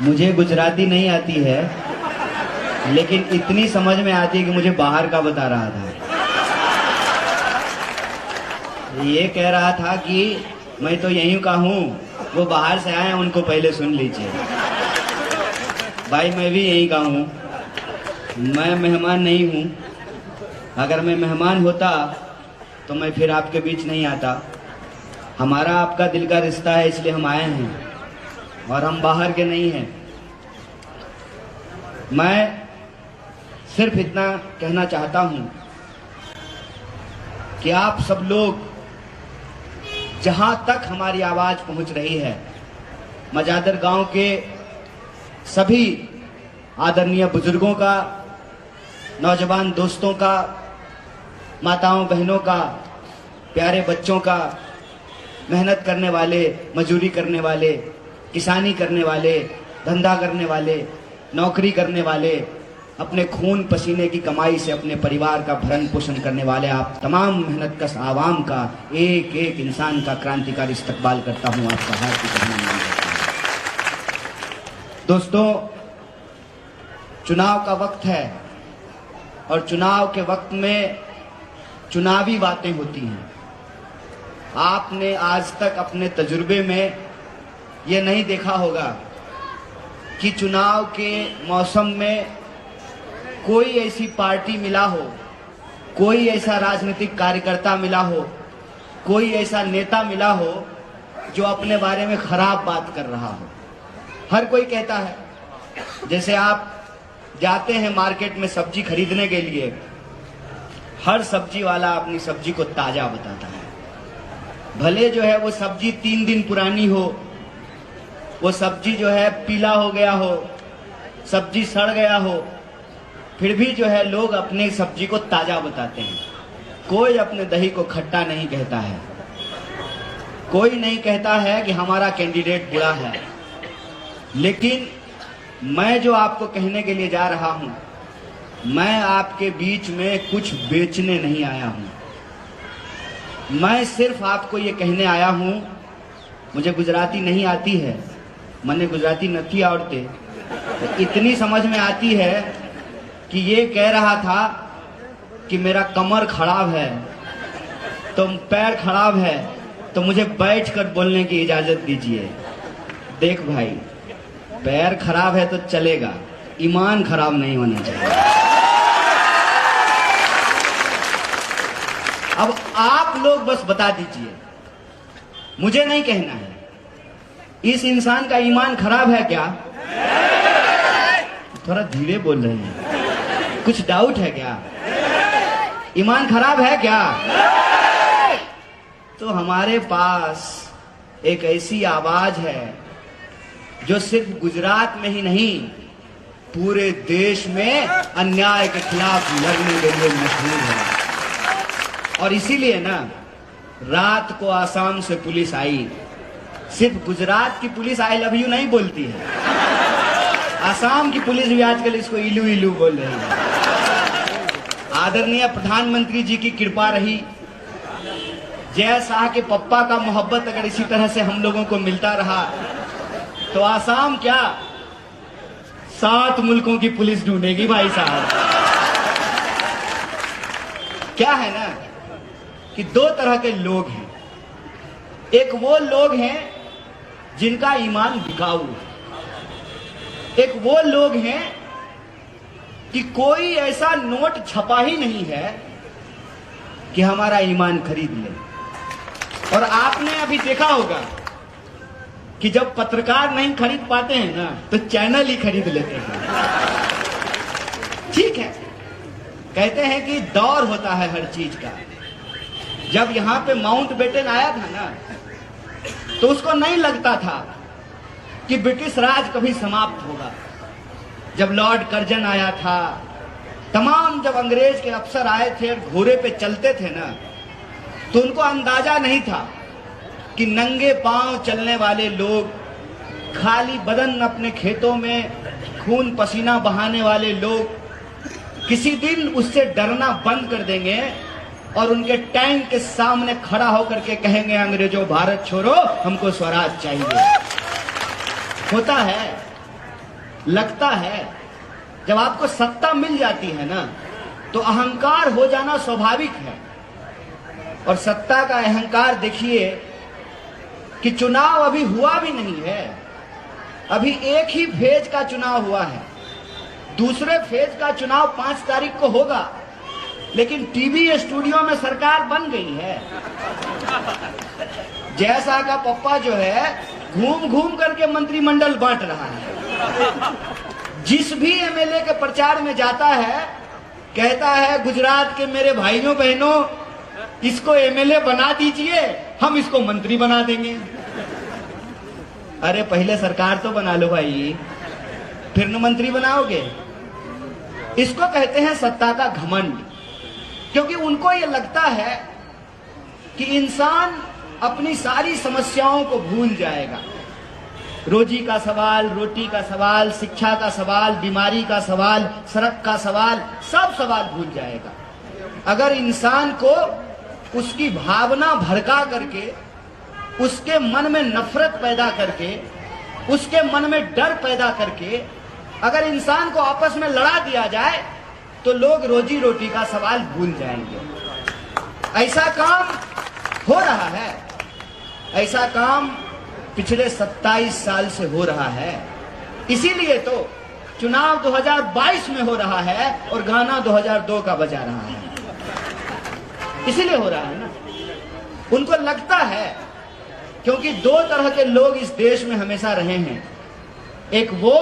मुझे गुजराती नहीं आती है, लेकिन इतनी समझ में आती है कि मुझे बाहर का बता रहा था। ये कह रहा था कि मैं तो यहीं का हूँ, वो बाहर से आए हैं, उनको पहले सुन लीजिए। भाई मैं भी यहीं का हूँ, मैं मेहमान नहीं हूँ। अगर मैं मेहमान होता तो मैं फिर आपके बीच नहीं आता। हमारा आपका दिल का रिश्ता है, इसलिए हम आए हैं और हम बाहर के नहीं हैं। मैं सिर्फ इतना कहना चाहता हूं कि आप सब लोग जहां तक हमारी आवाज पहुंच रही है, मजादर गांव के सभी आदरणीय बुजुर्गों का, नौजवान दोस्तों का, माताओं बहनों का, प्यारे बच्चों का, मेहनत करने वाले, मजदूरी करने वाले, किसानी करने वाले, धंधा करने वाले, नौकरी करने वाले, अपने खून पसीने की कमाई से अपने परिवार का भरण पोषण करने वाले आप तमाम मेहनतकश आवाम का, एक एक इंसान का क्रांतिकारी इस्तकबाल करता हूं। आपका हार्दिक अभिनंदन करता हूं। दोस्तों, चुनाव का वक्त है और चुनाव के वक्त में चुनावी बातें होती हैं। आपने आज तक अपने तजुर्बे में ये नहीं देखा होगा कि चुनाव के मौसम में कोई ऐसी पार्टी मिला हो, कोई ऐसा राजनीतिक कार्यकर्ता मिला हो, कोई ऐसा नेता मिला हो जो अपने बारे में खराब बात कर रहा हो। हर कोई कहता है, जैसे आप जाते हैं मार्केट में सब्जी खरीदने के लिए, हर सब्जी वाला अपनी सब्जी को ताजा बताता है। भले जो है वो सब्जी 3 दिन पुरानी हो, वो सब्जी जो है पीला हो गया हो, सब्जी सड़ गया हो, फिर भी जो है लोग अपनी सब्जी को ताजा बताते हैं। कोई अपने दही को खट्टा नहीं कहता है, कोई नहीं कहता है कि हमारा कैंडिडेट बुरा है। लेकिन मैं जो आपको कहने के लिए जा रहा हूं, मैं आपके बीच में कुछ बेचने नहीं आया हूं। मैं सिर्फ आपको ये कहने आया हूं, मुझे गुजराती नहीं आती है, मैंने गुजराती नहीं आवड़ते, तो इतनी समझ में आती है कि ये कह रहा था कि मेरा कमर खराब है, तो पैर खराब है, तो मुझे बैठकर बोलने की इजाजत दीजिए। देख भाई, पैर खराब है तो चलेगा, ईमान खराब नहीं होना चाहिए। अब आप लोग बस बता दीजिए, मुझे नहीं कहना है, इस इंसान का ईमान खराब है क्या? थोड़ा धीरे बोल रहे हैं, कुछ डाउट है क्या? ईमान खराब है क्या? तो हमारे पास एक ऐसी आवाज है जो सिर्फ गुजरात में ही नहीं, पूरे देश में अन्याय के खिलाफ लड़ने के लिए मशहूर है। और इसीलिए ना, रात को आसाम से पुलिस आई। सिर्फ गुजरात की पुलिस आई लव यू नहीं बोलती है, आसाम की पुलिस भी आजकल इसको इलू इलू बोल रही है। आदरणीय प्रधानमंत्री जी की कृपा रही, जय शाह के पप्पा का मोहब्बत अगर इसी तरह से हम लोगों को मिलता रहा तो आसाम क्या 7 मुल्कों की पुलिस ढूंढेगी भाई साहब। क्या है ना कि 2 तरह के लोग हैं। एक वो लोग हैं जिनका ईमान बिकाऊ है, एक वो लोग हैं कि कोई ऐसा नोट छपा ही नहीं है कि हमारा ईमान खरीद ले। और आपने अभी देखा होगा कि जब पत्रकार नहीं खरीद पाते हैं ना, तो चैनल ही खरीद लेते हैं। ठीक है, कहते हैं कि दौर होता है हर चीज का। जब यहां पे माउंटबेटन आया था ना, तो उसको नहीं लगता था कि ब्रिटिश राज कभी समाप्त होगा। जब लॉर्ड कर्जन आया था, तमाम जब अंग्रेज के अफसर आए थे और घोड़े पे चलते थे ना, तो उनको अंदाजा नहीं था कि नंगे पांव चलने वाले लोग, खाली बदन अपने खेतों में खून पसीना बहाने वाले लोग किसी दिन उससे डरना बंद कर देंगे और उनके टैंक के सामने खड़ा होकर के कहेंगे, अंग्रेजों भारत छोड़ो, हमको स्वराज चाहिए। होता है लगता है जब आपको सत्ता मिल जाती है ना तो अहंकार हो जाना स्वाभाविक है। और सत्ता का अहंकार देखिए कि चुनाव अभी हुआ भी नहीं है, अभी एक ही फेज का चुनाव हुआ है, दूसरे फेज का चुनाव 5 तारीख को होगा, लेकिन टीवी स्टूडियो में सरकार बन गई है। जैसा का पप्पा जो है घूम घूम करके मंत्रिमंडल बांट रहा है। जिस भी एमएलए के प्रचार में जाता है कहता है गुजरात के मेरे भाइयों बहनों इसको एमएलए बना दीजिए, हम इसको मंत्री बना देंगे। अरे पहले सरकार तो बना लो भाई, फिर न मंत्री बनाओगे। इसको कहते हैं सत्ता का घमंड, क्योंकि उनको ये लगता है कि इंसान अपनी सारी समस्याओं को भूल जाएगा। रोजी का सवाल, रोटी का सवाल, शिक्षा का सवाल, बीमारी का सवाल, सड़क का सवाल, सब सवाल भूल जाएगा। अगर इंसान को उसकी भावना भड़का करके, उसके मन में नफरत पैदा करके, उसके मन में डर पैदा करके अगर इंसान को आपस में लड़ा दिया जाए तो लोग रोजी रोटी का सवाल भूल जाएंगे। ऐसा काम हो रहा है, ऐसा काम पिछले 27 साल से हो रहा है। इसीलिए तो चुनाव 2022 में हो रहा है और गाना 2002 का बजा रहा है। इसीलिए हो रहा है ना, उनको लगता है, क्योंकि 2 तरह के लोग इस देश में हमेशा रहे हैं। एक वो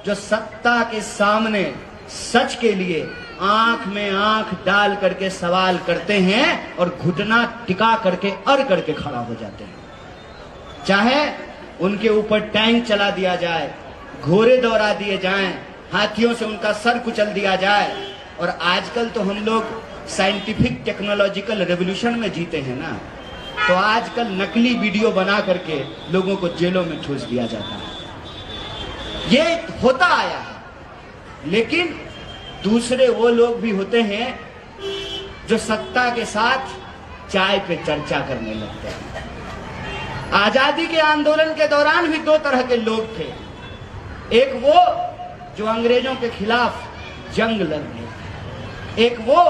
जो सत्ता के सामने सच के लिए आंख में आंख डाल करके सवाल करते हैं और घुटना टिका करके अड़ करके खड़ा हो जाते हैं, चाहे उनके ऊपर टैंक चला दिया जाए, घोड़े दौड़ा दिए जाएं, हाथियों से उनका सर कुचल दिया जाए। और आजकल तो हम लोग साइंटिफिक टेक्नोलॉजिकल रेवोल्यूशन में जीते हैं ना, तो आजकल नकली वीडियो बना करके लोगों को जेलों में ठूस दिया जाता है। ये होता आया है। लेकिन दूसरे वो लोग भी होते हैं जो सत्ता के साथ चाय पे चर्चा करने लगते हैं। आजादी के आंदोलन के दौरान भी 2 तरह के लोग थे। एक वो जो अंग्रेजों के खिलाफ जंग लड़ रहे थे, एक वो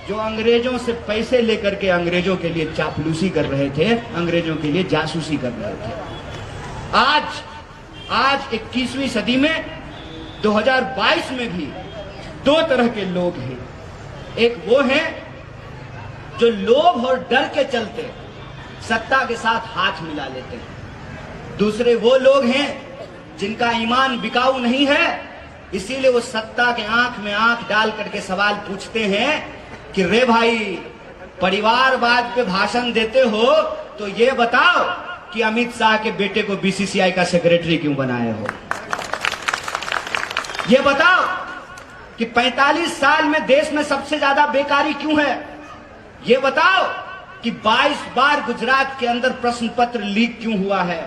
जो अंग्रेजों से पैसे लेकर के अंग्रेजों के लिए चापलूसी कर रहे थे, अंग्रेजों के लिए जासूसी कर रहे थे। आज 21वीं सदी में 2022 में भी 2 तरह के लोग हैं। एक वो हैं जो लोभ और डर के चलते सत्ता के साथ हाथ मिला लेते हैं। दूसरे वो लोग हैं जिनका ईमान बिकाऊ नहीं है, इसीलिए वो सत्ता के आंख में आंख डाल करके सवाल पूछते हैं कि रे भाई, परिवारवाद पे भाषण देते हो तो ये बताओ कि अमित शाह के बेटे को बीसीसीआई का सेक्रेटरी क्यों बनाए हो? ये बताओ कि 45 साल में देश में सबसे ज्यादा बेकारी क्यों है? ये बताओ कि 22 बार गुजरात के अंदर प्रश्न पत्र लीक क्यों हुआ है?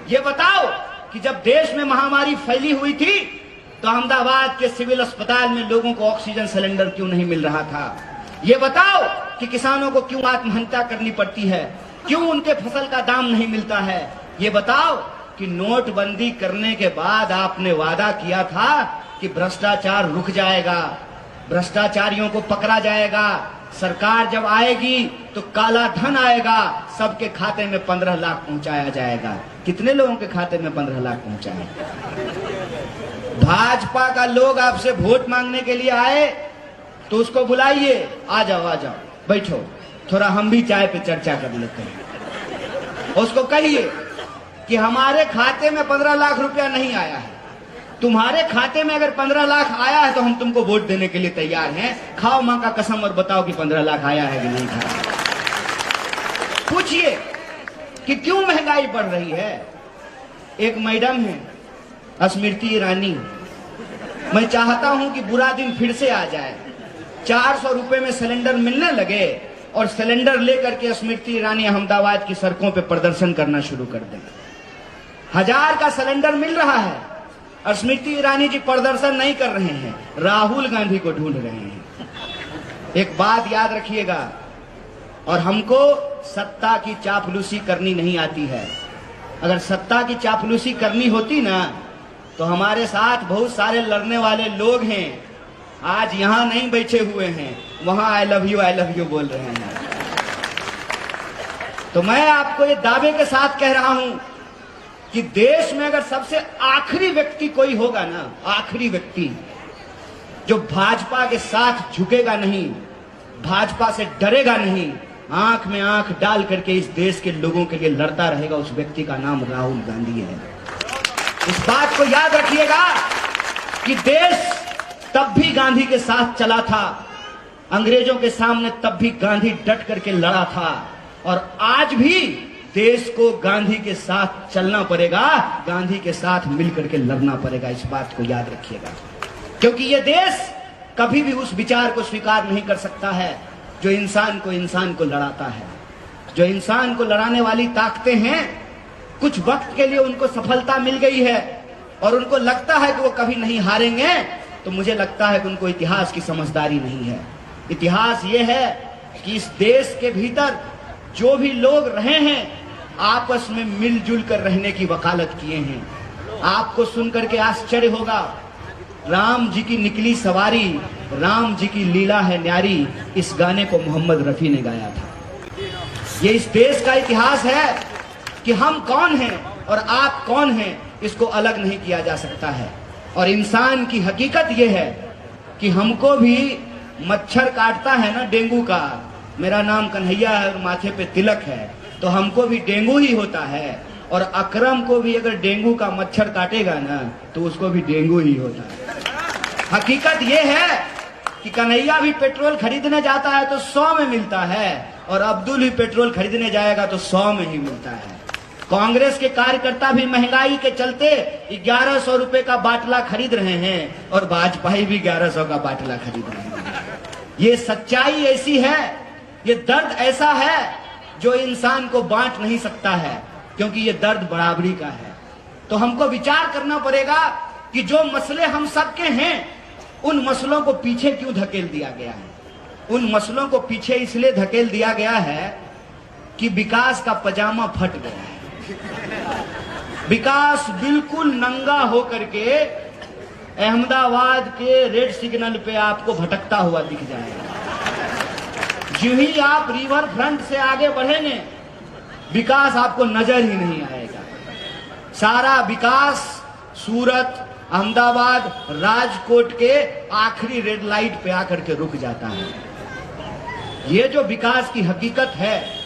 ये बताओ कि जब देश में महामारी फैली हुई थी तो अहमदाबाद के सिविल अस्पताल में लोगों को ऑक्सीजन सिलेंडर क्यों नहीं मिल रहा था? ये बताओ कि किसानों को क्यों आत्महत्या करनी पड़ती है, क्यों उनके फसल का दाम नहीं मिलता है? ये बताओ कि नोटबंदी करने के बाद आपने वादा किया था कि भ्रष्टाचार रुक जाएगा, भ्रष्टाचारियों को पकड़ा जाएगा, सरकार जब आएगी तो काला धन आएगा, सबके खाते में 15 लाख पहुंचाया जाएगा। कितने लोगों के खाते में 15 लाख पहुंचाए? भाजपा का लोग आपसे वोट मांगने के लिए आए तो उसको बुलाइए, आ जाओ बैठो, थोड़ा हम भी चाय पे चर्चा कर लेते हैं। उसको कहिए कि हमारे खाते में 15 लाख रुपया नहीं आया है, तुम्हारे खाते में अगर 15 लाख आया है तो हम तुमको वोट देने के लिए तैयार हैं। खाओ मां का कसम और बताओ कि 15 लाख आया है कि नहीं खाया। पूछिए कि क्यों महंगाई बढ़ रही है। एक मैडम है स्मृति ईरानी, मैं चाहता हूं कि बुरा दिन फिर से आ जाए, 400 रुपए में सिलेंडर मिलने लगे और सिलेंडर लेकर के स्मृति ईरानी अहमदाबाद की सड़कों पे प्रदर्शन करना शुरू कर दें। 1000 का सिलेंडर मिल रहा है और स्मृति ईरानी जी प्रदर्शन नहीं कर रहे हैं, राहुल गांधी को ढूंढ रहे हैं। एक बात याद रखिएगा, और हमको सत्ता की चापलूसी करनी नहीं आती है। अगर सत्ता की चापलूसी करनी होती ना तो हमारे साथ बहुत सारे लड़ने वाले लोग हैं, आज यहां नहीं बैठे हुए हैं, वहां आई लव यू बोल रहे हैं। तो मैं आपको ये दावे के साथ कह रहा हूं कि देश में अगर सबसे आखिरी व्यक्ति कोई होगा ना, आखिरी व्यक्ति जो भाजपा के साथ झुकेगा नहीं, भाजपा से डरेगा नहीं, आंख में आंख डाल करके इस देश के लोगों के लिए लड़ता रहेगा, उस व्यक्ति का नाम राहुल गांधी है। इस बात को याद रखिएगा कि देश तब भी गांधी के साथ चला था, अंग्रेजों के सामने तब भी गांधी डट करके लड़ा था, और आज भी देश को गांधी के साथ चलना पड़ेगा, गांधी के साथ मिलकर के लड़ना पड़ेगा। इस बात को याद रखिएगा, क्योंकि यह देश कभी भी उस विचार को स्वीकार नहीं कर सकता है जो इंसान को लड़ाता है। जो इंसान को लड़ाने वाली ताकतें हैं, कुछ वक्त के लिए उनको सफलता मिल गई है और उनको लगता है कि वो कभी नहीं हारेंगे, तो मुझे लगता है कि उनको इतिहास की समझदारी नहीं है। इतिहास ये है कि इस देश के भीतर जो भी लोग रहे हैं, आपस में मिलजुल कर रहने की वकालत किए हैं। आपको सुनकर के आश्चर्य होगा, राम जी की निकली सवारी, राम जी की लीला है न्यारी, इस गाने को मोहम्मद रफी ने गाया था। ये इस देश का इतिहास है कि हम कौन हैं और आप कौन हैं, इसको अलग नहीं किया जा सकता है। और इंसान की हकीकत यह है कि हमको भी मच्छर काटता है ना डेंगू का, मेरा नाम कन्हैया है और माथे पे तिलक है, तो हमको भी डेंगू ही होता है। और अकरम को भी अगर डेंगू का मच्छर काटेगा ना, तो उसको भी डेंगू ही होता है। हकीकत यह है कि कन्हैया भी पेट्रोल खरीदने जाता है तो 100 में मिलता है, और अब्दुल भी पेट्रोल खरीदने जाएगा तो 100 में ही मिलता है। कांग्रेस के कार्यकर्ता भी महंगाई के चलते 1100 रुपए का बाटला खरीद रहे हैं, और वाजपेयी भी 1100 का बाटला खरीद रहे हैं। ये सच्चाई ऐसी है, ये दर्द ऐसा है जो इंसान को बांट नहीं सकता है, क्योंकि ये दर्द बराबरी का है। तो हमको विचार करना पड़ेगा कि जो मसले हम सबके हैं, उन मसलों को पीछे क्यों धकेल दिया गया है। उन मसलों को पीछे इसलिए धकेल दिया गया है कि विकास का पजामा फट गया है। विकास बिल्कुल नंगा होकर के अहमदाबाद के रेड सिग्नल पे आपको भटकता हुआ दिख जाएगा। जो ही आप रिवर फ्रंट से आगे बढ़ेंगे, विकास आपको नजर ही नहीं आएगा। सारा विकास सूरत, अहमदाबाद, राजकोट के आखिरी रेड लाइट पे आकर के रुक जाता है। ये जो विकास की हकीकत है,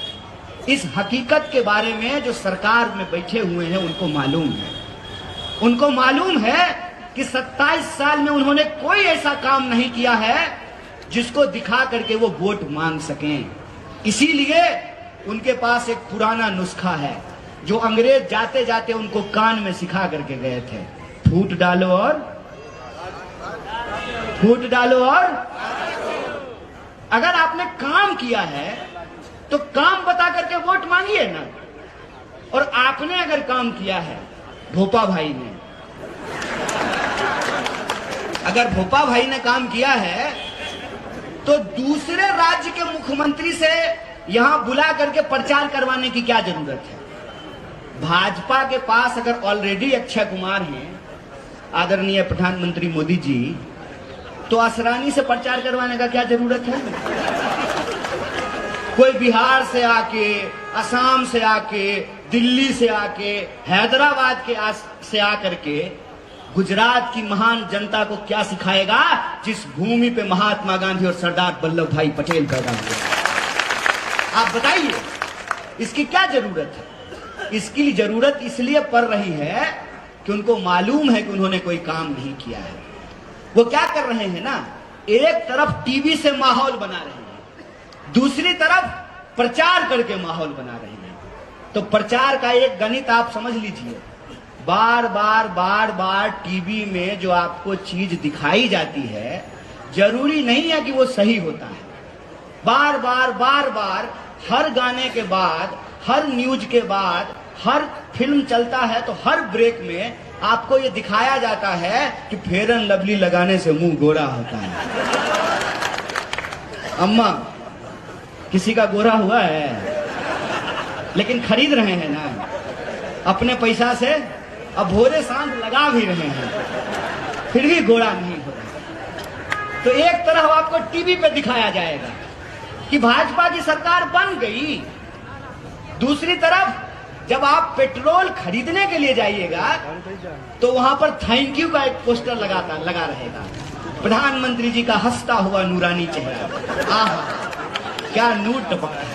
इस हकीकत के बारे में जो सरकार में बैठे हुए हैं उनको मालूम है। उनको मालूम है कि 27 साल में उन्होंने कोई ऐसा काम नहीं किया है जिसको दिखा करके वो वोट मांग सकें। इसीलिए उनके पास एक पुराना नुस्खा है जो अंग्रेज जाते जाते उनको कान में सिखा करके गए थे, फूट डालो और अगर आपने काम किया है तो काम बता करके वोट मांगिए ना। और आपने अगर काम किया है, भोपा भाई ने अगर भोपा भाई ने काम किया है, तो दूसरे राज्य के मुख्यमंत्री से यहां बुला करके प्रचार करवाने की क्या जरूरत है। भाजपा के पास अगर ऑलरेडी अक्षय कुमार हैं, आदरणीय प्रधानमंत्री मोदी जी, तो असरानी से प्रचार करवाने का क्या जरूरत है। कोई बिहार से आके, असम से आके, दिल्ली से आके, हैदराबाद से आकर के गुजरात की महान जनता को क्या सिखाएगा जिस भूमि पे महात्मा गांधी और सरदार वल्लभ भाई पटेल पैदा हुए। आप बताइए, इसकी क्या जरूरत है। इसकी जरूरत इसलिए पड़ रही है कि उनको मालूम है कि उन्होंने कोई काम नहीं किया है। वो क्या कर रहे हैं ना, एक तरफ टीवी से माहौल बना रहे हैं, दूसरी तरफ प्रचार करके माहौल बना रहे हैं। तो प्रचार का एक गणित आप समझ लीजिए, बार बार टीवी में जो आपको चीज दिखाई जाती है, जरूरी नहीं है कि वो सही होता है। बार बार हर गाने के बाद, हर न्यूज के बाद, हर फिल्म चलता है तो हर ब्रेक में आपको ये दिखाया जाता है कि फेयर एंड लवली लगाने से मुंह गोरा होता है। अम्मा, किसी का गोरा हुआ है? लेकिन खरीद रहे हैं ना, अपने पैसा से अब भोरे सांझ लगा भी रहे हैं, फिर भी घोड़ा नहीं हो रहा। तो एक तरफ आपको टीवी पे दिखाया जाएगा कि भाजपा की सरकार बन गई, दूसरी तरफ जब आप पेट्रोल खरीदने के लिए जाइएगा तो वहां पर थैंक यू का एक पोस्टर लगा रहेगा, प्रधानमंत्री जी का हंसता हुआ नूरानी चेहरा। आहा, क्या नूर टपकता है।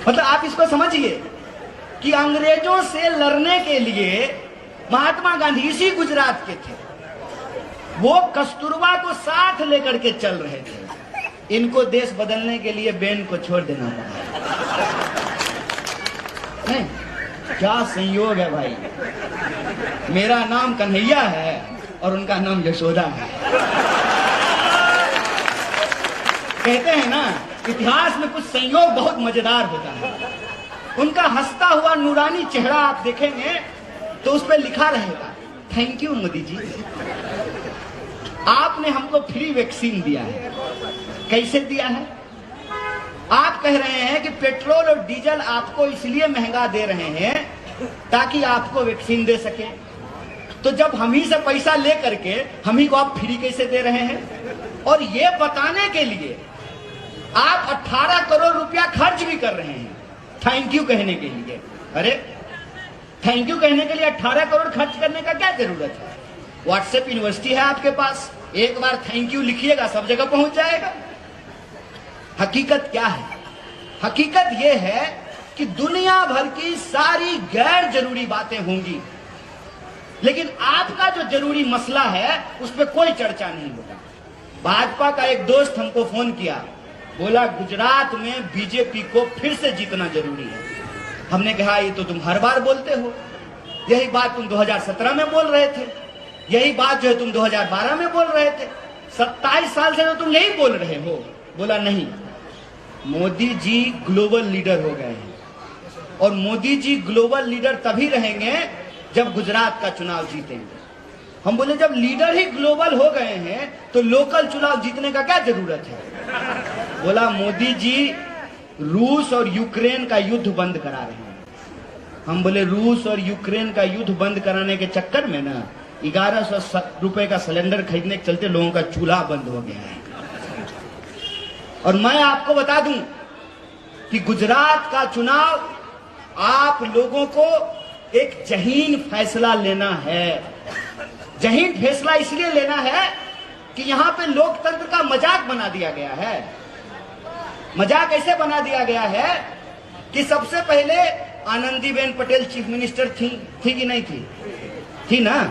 मतलब आप इसको समझिए कि अंग्रेजों से लड़ने के लिए महात्मा गांधी इसी गुजरात के थे, वो कस्तूरबा को साथ लेकर के चल रहे थे। इनको देश बदलने के लिए बेन को छोड़ देना पड़ा। नहीं, क्या संयोग है भाई। मेरा नाम कन्हैया है और उनका नाम यशोदा है। कहते हैं ना, इतिहास में कुछ संयोग बहुत मजेदार होता है। उनका हंसता हुआ नूरानी चेहरा आप देखेंगे तो उस पर लिखा रहेगा, थैंक यू मोदी जी, आपने हमको फ्री वैक्सीन दिया है। कैसे दिया है? आप कह रहे हैं कि पेट्रोल और डीजल आपको इसलिए महंगा दे रहे हैं ताकि आपको वैक्सीन दे सके। तो जब हम ही से पैसा ले करके हम ही को आप फ्री कैसे दे रहे हैं? और ये बताने के लिए आप 18 करोड़ रुपया खर्च भी कर रहे हैं थैंक यू कहने के लिए। अरे थैंक यू कहने के लिए 18 करोड़ खर्च करने का क्या जरूरत है? व्हाट्सएप यूनिवर्सिटी है आपके पास, एक बार थैंक यू लिखिएगा, सब जगह पहुंच जाएगा। हकीकत क्या है? हकीकत यह है कि दुनिया भर की सारी गैर जरूरी बातें होंगी, लेकिन आपका जो जरूरी मसला है उस पर कोई चर्चा नहीं होगा। भाजपा का एक दोस्त हमको फोन किया, बोला गुजरात में बीजेपी को फिर से जीतना जरूरी है। हमने कहा ये तो तुम हर बार बोलते हो, यही बात तुम 2017 में बोल रहे थे, यही बात जो है तुम 2012 में बोल रहे थे, 27 साल से तो तुम यही बोल रहे हो। बोला नहीं, मोदी जी ग्लोबल लीडर हो गए हैं और मोदी जी ग्लोबल लीडर तभी रहेंगे जब गुजरात का चुनाव जीतेंगे। हम बोले जब लीडर ही ग्लोबल हो गए हैं तो लोकल चुनाव जीतने का क्या जरूरत है? बोला मोदी जी रूस और यूक्रेन का युद्ध बंद करा रहे हैं। हम बोले रूस और यूक्रेन का युद्ध बंद कराने के चक्कर में ना 1100 रुपए का सिलेंडर खरीदने के चलते लोगों का चूल्हा बंद हो गया है। और मैं आपको बता दूं कि गुजरात का चुनाव आप लोगों को एक जहीन फैसला लेना है। जहीन फैसला इसलिए लेना है कि यहां पे लोकतंत्र का मजाक बना दिया गया है। मजाक ऐसे बना दिया गया है कि सबसे पहले आनंदीबेन पटेल चीफ मिनिस्टर थी कि नहीं थी? थी ना?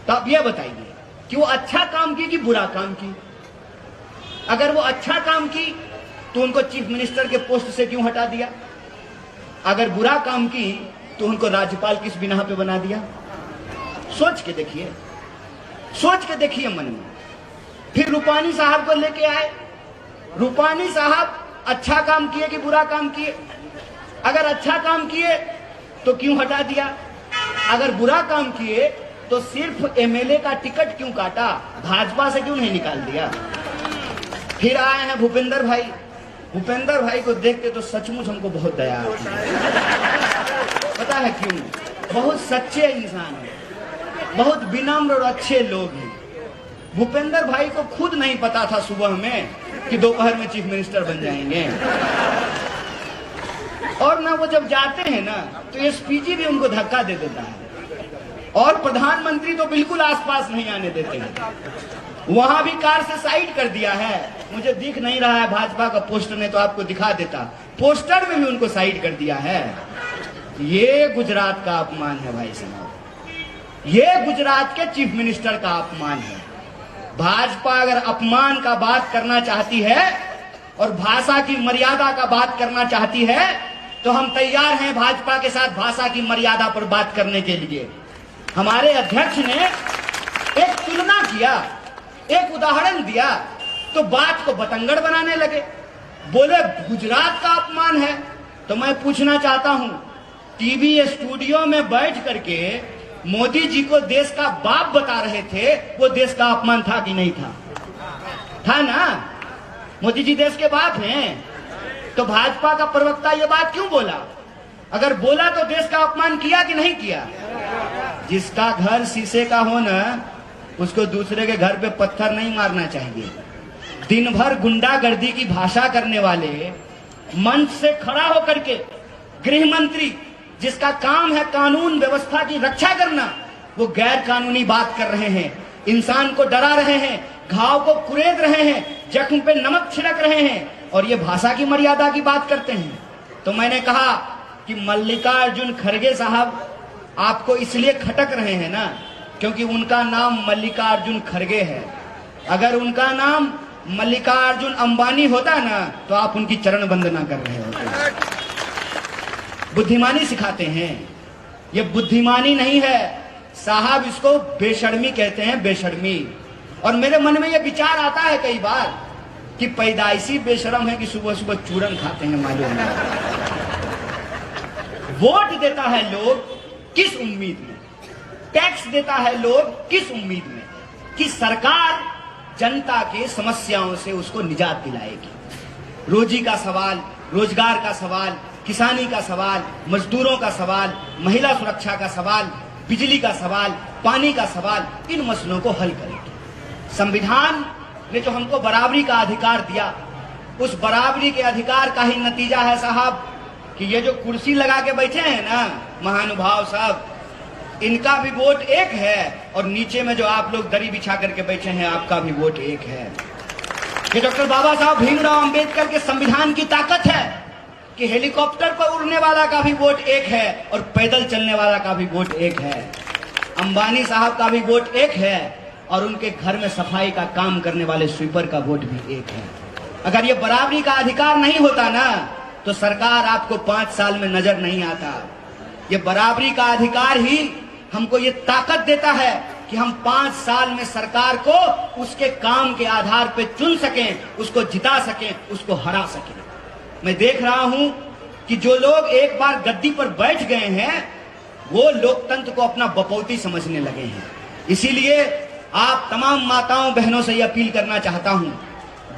तो आप यह बताइए कि वो अच्छा काम की कि बुरा काम की? अगर वो अच्छा काम की तो उनको चीफ मिनिस्टर के पोस्ट से क्यों हटा दिया? अगर बुरा काम की तो उनको राज्यपाल किस बिना पे बना दिया? सोच के देखिए, सोच के देखिए मन में। फिर रूपानी साहब को लेके आए, रूपानी साहब अच्छा काम किए कि बुरा काम किए? अगर अच्छा काम किए तो क्यों हटा दिया? अगर बुरा काम किए तो सिर्फ एमएलए का टिकट क्यों काटा? भाजपा से क्यों नहीं निकाल दिया? फिर आए हैं भूपेंद्र भाई। भूपेंद्र भाई को देख के तो सचमुच हमको बहुत दया आती है। पता है क्यों? बहुत सच्चे इंसान हैं, बहुत विनम्र और अच्छे लोग हैं। भूपेंद्र भाई को खुद नहीं पता था सुबह में कि दोपहर में चीफ मिनिस्टर बन जाएंगे। और ना वो जब जाते हैं ना तो एसपीजी भी उनको धक्का दे देता है, और प्रधानमंत्री तो बिल्कुल आसपास नहीं आने देते हैं। वहां भी कार से साइड कर दिया है। मुझे दिख नहीं रहा है भाजपा का पोस्टर, ने तो आपको दिखा देता, पोस्टर में भी उनको साइड कर दिया है। ये गुजरात का अपमान है भाई साहब, ये गुजरात के चीफ मिनिस्टर का अपमान है। भाजपा अगर अपमान का बात करना चाहती है और भाषा की मर्यादा का बात करना चाहती है तो हम तैयार हैं भाजपा के साथ भाषा की मर्यादा पर बात करने के लिए। हमारे अध्यक्ष ने एक तुलना किया, एक उदाहरण दिया तो बात को बतंगड़ बनाने लगे, बोले गुजरात का अपमान है। तो मैं पूछना चाहता हूं, टीवी स्टूडियो में बैठ करके मोदी जी को देश का बाप बता रहे थे, वो देश का अपमान था कि नहीं था? था ना? मोदी जी देश के बाप हैं। तो भाजपा का प्रवक्ता ये बात क्यों बोला अगर बोला तो देश का अपमान किया कि नहीं किया? जिसका घर शीशे का हो ना, उसको दूसरे के घर पे पत्थर नहीं मारना चाहिए। दिन भर गुंडागर्दी की भाषा करने वाले मंच से खड़ा होकर के गृह मंत्री, जिसका काम है कानून व्यवस्था की रक्षा करना, वो गैर कानूनी बात कर रहे हैं, इंसान को डरा रहे हैं, घाव को कुरेद रहे हैं, जख्म पे नमक छिड़क रहे हैं और ये भाषा की मर्यादा की बात करते हैं। तो मैंने कहा कि मल्लिकार्जुन खड़गे साहब आपको इसलिए खटक रहे हैं ना क्योंकि उनका नाम मल्लिकार्जुन खड़गे है। अगर उनका नाम मल्लिकार्जुन अंबानी होता ना तो आप उनकी चरण वंदना कर रहे होते। बुद्धिमानी सिखाते हैं, ये बुद्धिमानी नहीं है साहब, इसको बेशर्मी कहते हैं, बेशर्मी। और मेरे मन में ये विचार आता है कई बार कि पैदाइशी बेशरम है कि सुबह सुबह चूरन खाते हैं मालूम है। वोट देता है लोग किस उम्मीद में, टैक्स देता है लोग किस उम्मीद में कि सरकार जनता के समस्याओं से उसको निजात दिलाएगी। रोजी का सवाल, रोजगार का सवाल, किसानी का सवाल, मजदूरों का सवाल, महिला सुरक्षा का सवाल, बिजली का सवाल, पानी का सवाल, इन मसलों को हल करेगी। संविधान ने जो हमको बराबरी का अधिकार दिया, उस बराबरी के अधिकार का ही नतीजा है साहब कि ये जो कुर्सी लगा के बैठे हैं ना महानुभाव साहब, इनका भी वोट एक है और नीचे में जो आप लोग दरी बिछा करके बैठे हैं आपका भी वोट एक है। कि डॉक्टर बाबा साहब भीमराव अंबेडकर के संविधान की ताकत है कि हेलीकॉप्टर पर उड़ने वाला का भी वोट एक है और पैदल चलने वाला का भी वोट एक है। अंबानी साहब का भी वोट एक है और उनके घर में सफाई का काम करने वाले स्वीपर का वोट भी एक है। अगर ये बराबरी का अधिकार नहीं होता ना तो सरकार आपको 5 साल में नजर नहीं आता। ये बराबरी का अधिकार ही हमको ये ताकत देता है कि हम 5 साल में सरकार को उसके काम के आधार पे चुन सकें, उसको जिता सकें, उसको हरा सकें। मैं देख रहा हूं कि जो लोग एक बार गद्दी पर बैठ गए हैं वो लोकतंत्र को अपना बपौती समझने लगे हैं। इसीलिए आप तमाम माताओं बहनों से ये अपील करना चाहता हूं,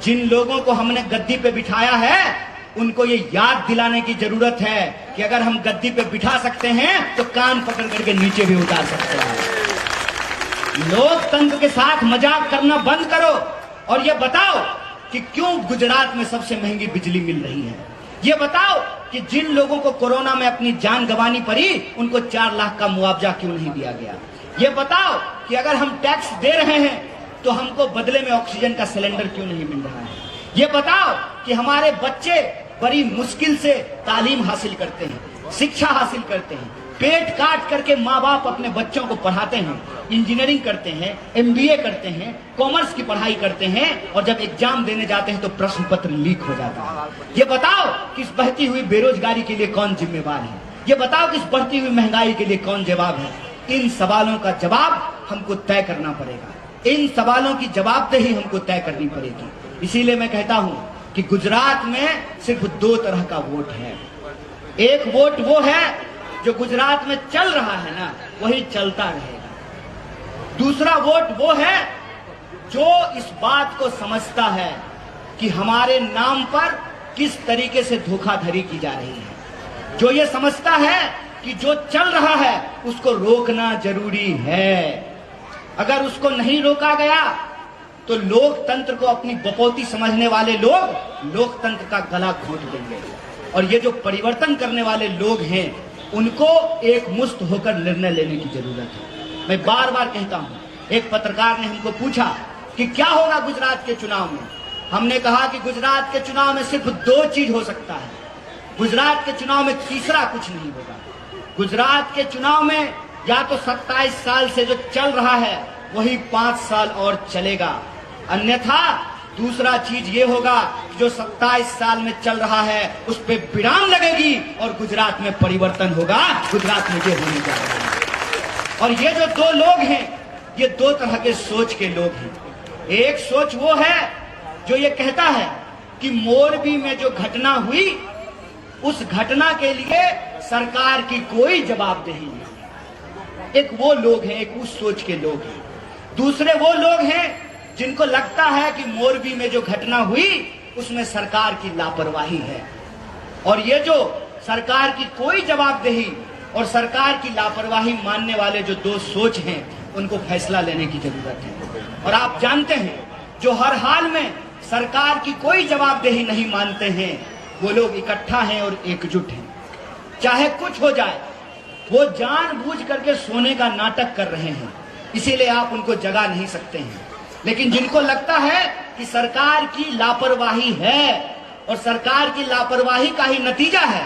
जिन लोगों को हमने गद्दी पे बिठाया है उनको ये याद दिलाने की जरूरत है कि अगर हम गद्दी पे बिठा सकते हैं तो कान पकड़ करके नीचे भी उतार सकते हैं। लोकतंत्र के साथ मजाक करना बंद करो और ये बताओ कि क्यों गुजरात में सबसे महंगी बिजली मिल रही है। ये बताओ कि जिन लोगों को कोरोना में अपनी जान गंवानी पड़ी उनको 4 लाख का मुआवजा क्यों नहीं दिया गया। ये बताओ कि अगर हम टैक्स दे रहे हैं तो हमको बदले में ऑक्सीजन का सिलेंडर क्यों नहीं मिल रहा है। ये बताओ कि हमारे बच्चे बड़ी मुश्किल से तालीम हासिल करते हैं, शिक्षा हासिल करते हैं, पेट काट करके माँ बाप अपने बच्चों को पढ़ाते हैं, इंजीनियरिंग करते हैं, MBA करते हैं, कॉमर्स की पढ़ाई करते हैं और जब एग्जाम देने जाते हैं तो प्रश्न पत्र लीक हो जाता है। ये बताओ कि इस बढ़ती हुई बेरोजगारी के लिए कौन जिम्मेवार है। ये बताओ कि इस बढ़ती हुई महंगाई के लिए कौन जवाब है। इन सवालों का जवाब हमको तय करना पड़ेगा, इन सवालों की जवाबदेही हमको तय करनी पड़ेगी। इसीलिए मैं कहता हूं कि गुजरात में सिर्फ 2 तरह का वोट है। एक वोट वो है जो गुजरात में चल रहा है ना वही चलता रहेगा। दूसरा वोट वो है जो इस बात को समझता है कि हमारे नाम पर किस तरीके से धोखाधड़ी की जा रही है, जो ये समझता है कि जो चल रहा है उसको रोकना जरूरी है। अगर उसको नहीं रोका गया तो लोकतंत्र को अपनी बपौती समझने वाले लोग लोकतंत्र का गला घोंट देंगे और ये जो परिवर्तन करने वाले लोग हैं उनको एक मुश्त होकर निर्णय लेने की जरूरत है। मैं बार बार कहता हूं, एक पत्रकार ने हमको पूछा कि क्या होगा गुजरात के चुनाव में। हमने कहा कि गुजरात के चुनाव में सिर्फ 2 चीज हो सकता है। गुजरात के चुनाव में तीसरा कुछ नहीं होगा। गुजरात के चुनाव में या तो 27 साल से जो चल रहा है वही 5 साल और चलेगा, अन्यथा दूसरा चीज ये होगा जो 27 साल में चल रहा है उस पे विराम लगेगी और गुजरात में परिवर्तन होगा। गुजरात में ये होने जा रहा है। और ये जो 2 लोग हैं ये 2 तरह के सोच के लोग हैं। एक सोच वो है जो ये कहता है कि मोरबी में जो घटना हुई उस घटना के लिए सरकार की कोई जवाबदेही नहीं। एक वो लोग हैं, एक उस सोच के लोग हैं। दूसरे वो लोग हैं जिनको लगता है कि मोरबी में जो घटना हुई उसमें सरकार की लापरवाही है। और ये जो सरकार की कोई जवाबदेही और सरकार की लापरवाही मानने वाले जो दो सोच हैं, उनको फैसला लेने की जरूरत है। और आप जानते हैं, जो हर हाल में सरकार की कोई जवाबदेही नहीं मानते हैं, वो लोग इकट्ठा हैं और एकजुट हैं। चाहे कुछ हो जाए, वो जानबूझ करके सोने का नाटक कर रहे हैं, इसीलिए आप उनको जगा नहीं सकते हैं। लेकिन जिनको लगता है कि सरकार की लापरवाही है और सरकार की लापरवाही का ही नतीजा है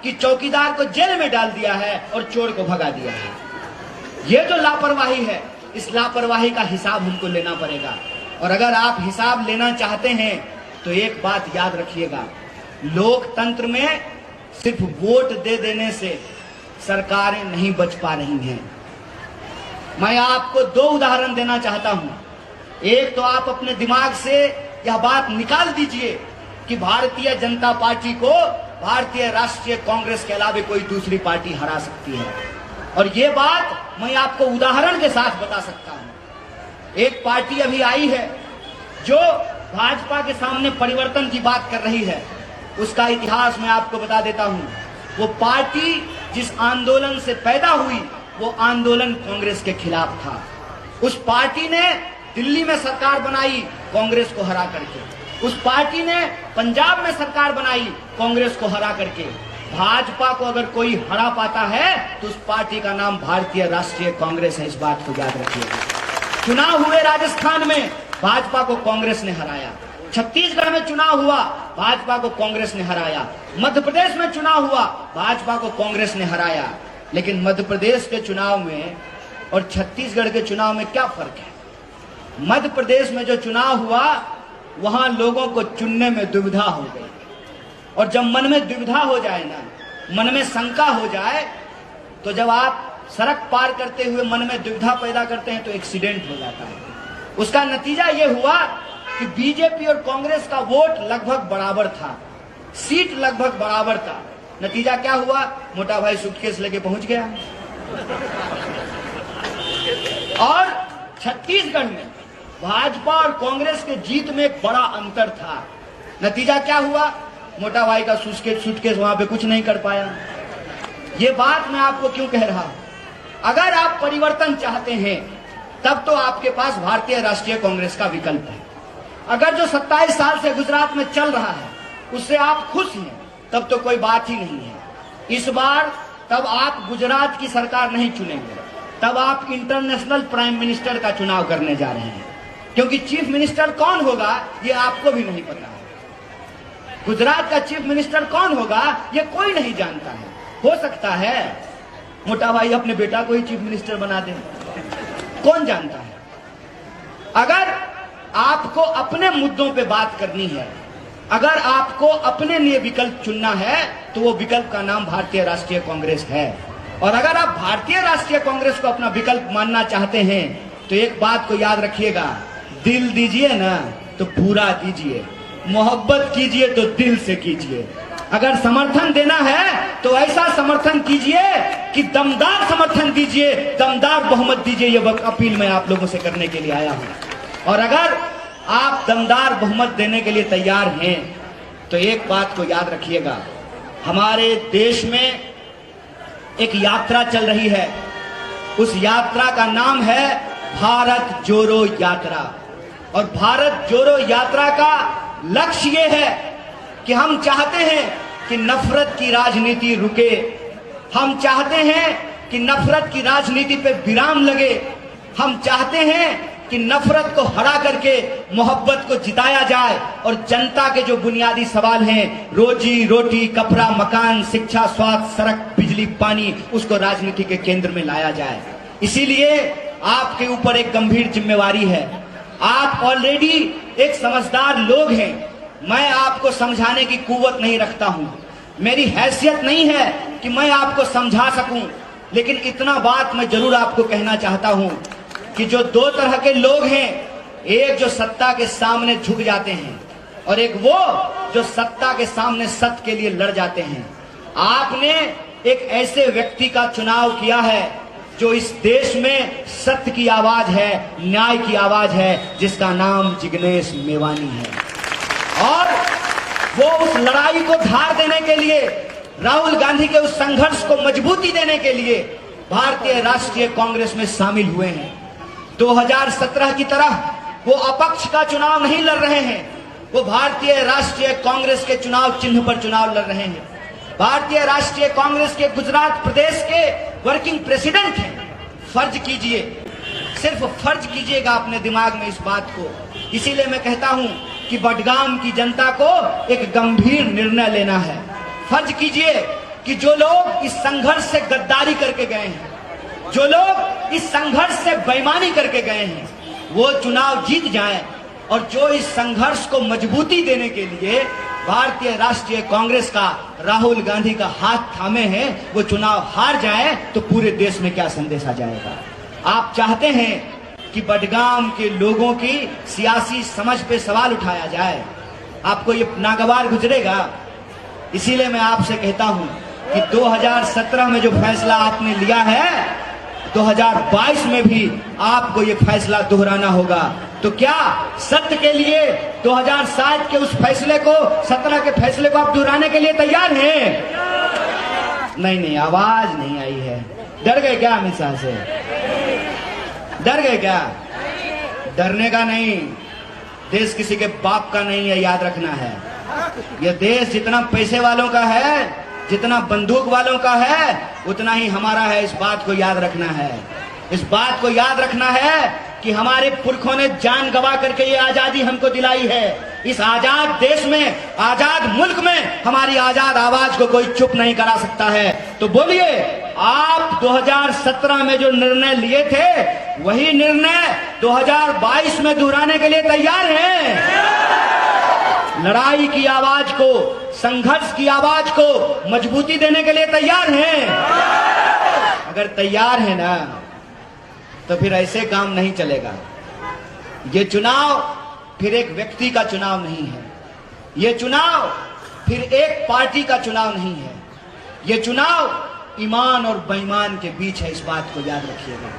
कि चौकीदार को जेल में डाल दिया है और चोर को भगा दिया है, ये जो लापरवाही है, इस लापरवाही का हिसाब हमको लेना पड़ेगा। और अगर आप हिसाब लेना चाहते हैं तो एक बात याद रखिएगा, लोकतंत्र में सिर्फ वोट दे देने से सरकारें नहीं बच पा रही हैं। मैं आपको दो उदाहरण देना चाहता हूं। एक तो आप अपने दिमाग से यह बात निकाल दीजिए कि भारतीय जनता पार्टी को भारतीय राष्ट्रीय कांग्रेस के अलावा कोई दूसरी पार्टी हरा सकती है। और ये बात मैं आपको उदाहरण के साथ बता सकता हूं। एक पार्टी अभी आई है जो भाजपा के सामने परिवर्तन की बात कर रही है, उसका इतिहास मैं आपको बता देता हूं। वो पार्टी जिस आंदोलन से पैदा हुई, वो आंदोलन कांग्रेस के खिलाफ था। उस पार्टी ने दिल्ली में सरकार बनाई कांग्रेस को हरा करके, उस पार्टी ने पंजाब में सरकार बनाई कांग्रेस को हरा करके। भाजपा को अगर कोई हरा पाता है तो उस पार्टी का नाम भारतीय राष्ट्रीय कांग्रेस है, इस बात को याद रखिएगा। चुनाव हुए राजस्थान में, भाजपा को कांग्रेस ने हराया। छत्तीसगढ़ में चुनाव हुआ, भाजपा को कांग्रेस ने हराया। मध्य प्रदेश में चुनाव हुआ, भाजपा को कांग्रेस ने हराया। लेकिन मध्य प्रदेश के चुनाव में और छत्तीसगढ़ के चुनाव में क्या फर्क है? मध्य प्रदेश में जो चुनाव हुआ, वहां लोगों को चुनने में दुविधा हो गई। और जब मन में दुविधा हो जाए ना, मन में शंका हो जाए, तो जब आप सड़क पार करते हुए मन में दुविधा पैदा करते हैं तो एक्सीडेंट हो जाता है। उसका नतीजा यह हुआ कि बीजेपी और कांग्रेस का वोट लगभग बराबर था, सीट लगभग बराबर था। नतीजा क्या हुआ? मोटा भाई सूटकेस लेके पहुंच गया। और छत्तीसगढ़ में भाजपा और कांग्रेस के जीत में एक बड़ा अंतर था। नतीजा क्या हुआ? मोटा भाई का सूटकेस वहां पे कुछ नहीं कर पाया। ये बात मैं आपको क्यों कह रहा हूं? अगर आप परिवर्तन चाहते हैं तब तो आपके पास भारतीय राष्ट्रीय कांग्रेस का विकल्प है। अगर जो 27 साल से गुजरात में चल रहा है उससे आप खुश हैं, तब तो कोई बात ही नहीं है। इस बार तब आप गुजरात की सरकार नहीं चुनेंगे, तब आप इंटरनेशनल प्राइम मिनिस्टर का चुनाव करने जा रहे हैं। क्योंकि चीफ मिनिस्टर कौन होगा ये आपको भी नहीं पता है। गुजरात का चीफ मिनिस्टर कौन होगा ये कोई नहीं जानता है। हो सकता है मोटा भाई अपने बेटा को ही चीफ मिनिस्टर बना दे, कौन जानता है। अगर आपको अपने मुद्दों पे बात करनी है, अगर आपको अपने लिए विकल्प चुनना है, तो वो विकल्प का नाम भारतीय राष्ट्रीय कांग्रेस है। और अगर आप भारतीय राष्ट्रीय कांग्रेस को अपना विकल्प मानना चाहते हैं तो एक बात को याद रखिएगा, दिल दीजिए ना तो पूरा दीजिए, मोहब्बत कीजिए तो दिल से कीजिए। अगर समर्थन देना है तो ऐसा समर्थन कीजिए कि दमदार समर्थन दीजिए, दमदार बहुमत दीजिए। ये अपील मैं आप लोगों से करने के लिए आया हूं। और अगर आप दमदार बहुमत देने के लिए तैयार हैं तो एक बात को याद रखिएगा, हमारे देश में एक यात्रा चल रही है। उस यात्रा का नाम है भारत जोड़ो यात्रा। और भारत जोड़ो यात्रा का लक्ष्य ये है कि हम चाहते हैं कि नफरत की राजनीति रुके, हम चाहते हैं कि नफरत की राजनीति पे विराम लगे, हम चाहते हैं कि नफरत को हरा करके मोहब्बत को जिताया जाए और जनता के जो बुनियादी सवाल हैं, रोजी रोटी, कपड़ा, मकान, शिक्षा, स्वास्थ्य, सड़क, बिजली, पानी, उसको राजनीति के केंद्र में लाया जाए। इसीलिए आपके ऊपर एक गंभीर जिम्मेवारी है। आप ऑलरेडी एक समझदार लोग हैं, मैं आपको समझाने की कुव्वत नहीं रखता हूं, मेरी हैसियत नहीं है कि मैं आपको समझा सकूं, लेकिन इतना बात मैं जरूर आपको कहना चाहता हूं कि जो दो तरह के लोग हैं, एक जो सत्ता के सामने झुक जाते हैं और एक वो जो सत्ता के सामने सत्य के लिए लड़ जाते हैं। आपने एक ऐसे व्यक्ति का चुनाव किया है जो इस देश में सत्य की आवाज है, न्याय की आवाज है, जिसका नाम जिग्नेश मेवानी है। और वो उस लड़ाई को धार देने के लिए राहुल गांधी के उस संघर्ष को मजबूती देने के लिए भारतीय राष्ट्रीय कांग्रेस में शामिल हुए हैं। 2017 की तरह वो अपक्ष का चुनाव नहीं लड़ रहे हैं, वो भारतीय राष्ट्रीय कांग्रेस के चुनाव चिन्ह पर चुनाव लड़ रहे हैं। भारतीय राष्ट्रीय कांग्रेस के गुजरात प्रदेश के वर्किंग प्रेसिडेंट हैं। फर्ज कीजिए, सिर्फ फर्ज कीजिएगा अपने दिमाग में इस बात को। इसीलिए मैं कहता हूं कि बडगाम की जनता को एक गंभीर निर्णय लेना है। फर्ज कीजिए कि जो लोग इस संघर्ष से गद्दारी करके गए हैं, जो लोग इस संघर्ष से बेईमानी करके गए हैं, वो चुनाव जीत जाएं, और जो इस संघर्ष को मजबूती देने के लिए भारतीय राष्ट्रीय कांग्रेस का राहुल गांधी का हाथ थामे हैं, वो चुनाव हार जाए तो पूरे देश में क्या संदेश आ जाएगा। आप चाहते हैं कि बडगाम के लोगों की सियासी समझ पे सवाल उठाया जाए, आपको ये नागवार गुजरेगा। इसीलिए मैं आपसे कहता हूं कि 2017 में जो फैसला आपने लिया है, 2022 में भी आपको ये फैसला दोहराना होगा। तो क्या सत्य के लिए 2007 के उस फैसले को, 17 के फैसले को आप दोहराने के लिए तैयार हैं? नहीं, आवाज नहीं आई है। डर गए क्या अमित शाह से? डर गए क्या? डरने का नहीं, देश किसी के बाप का नहीं है, याद रखना है। यह देश जितना पैसे वालों का है, जितना बंदूक वालों का है, उतना ही हमारा है। इस बात को याद रखना है। इस बात को याद रखना है कि हमारे पुरखों ने जान गवा करके ये आजादी हमको दिलाई है। इस आजाद देश में, आजाद मुल्क में हमारी आजाद आवाज को कोई चुप नहीं करा सकता है। तो बोलिए, आप 2017 में जो निर्णय लिए थे, वही निर्णय 2022 में दोहराने के लिए तैयार हैं? लड़ाई की आवाज को, संघर्ष की आवाज को मजबूती देने के लिए तैयार हैं? अगर तैयार है ना, तो फिर ऐसे काम नहीं चलेगा। ये चुनाव फिर एक व्यक्ति का चुनाव नहीं है, ये चुनाव फिर एक पार्टी का चुनाव नहीं है, ये चुनाव ईमान और बेईमान के बीच है। इस बात को याद रखिएगा।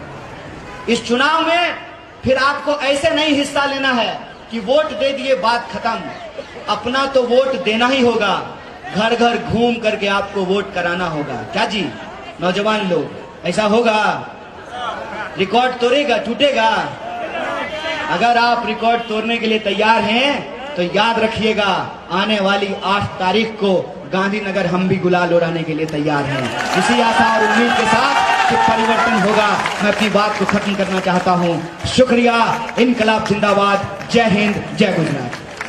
इस चुनाव में फिर आपको ऐसे नहीं हिस्सा लेना है कि वोट दे दिए बात खत्म। अपना तो वोट देना ही होगा, घर घर घूम करके आपको वोट कराना होगा। क्या जी नौजवान लोग, ऐसा होगा? रिकॉर्ड तोड़ेगा, टूटेगा? अगर आप रिकॉर्ड तोड़ने के लिए तैयार हैं तो याद रखिएगा, आने वाली 8 तारीख को गांधीनगर हम भी गुलाल उड़ाने के लिए तैयार हैं। इसी आशा और उम्मीद के साथ कि परिवर्तन होगा, मैं अपनी बात को खत्म करना चाहता हूं। शुक्रिया। इनकलाब जिंदाबाद। जय हिंद, जय गुजरात।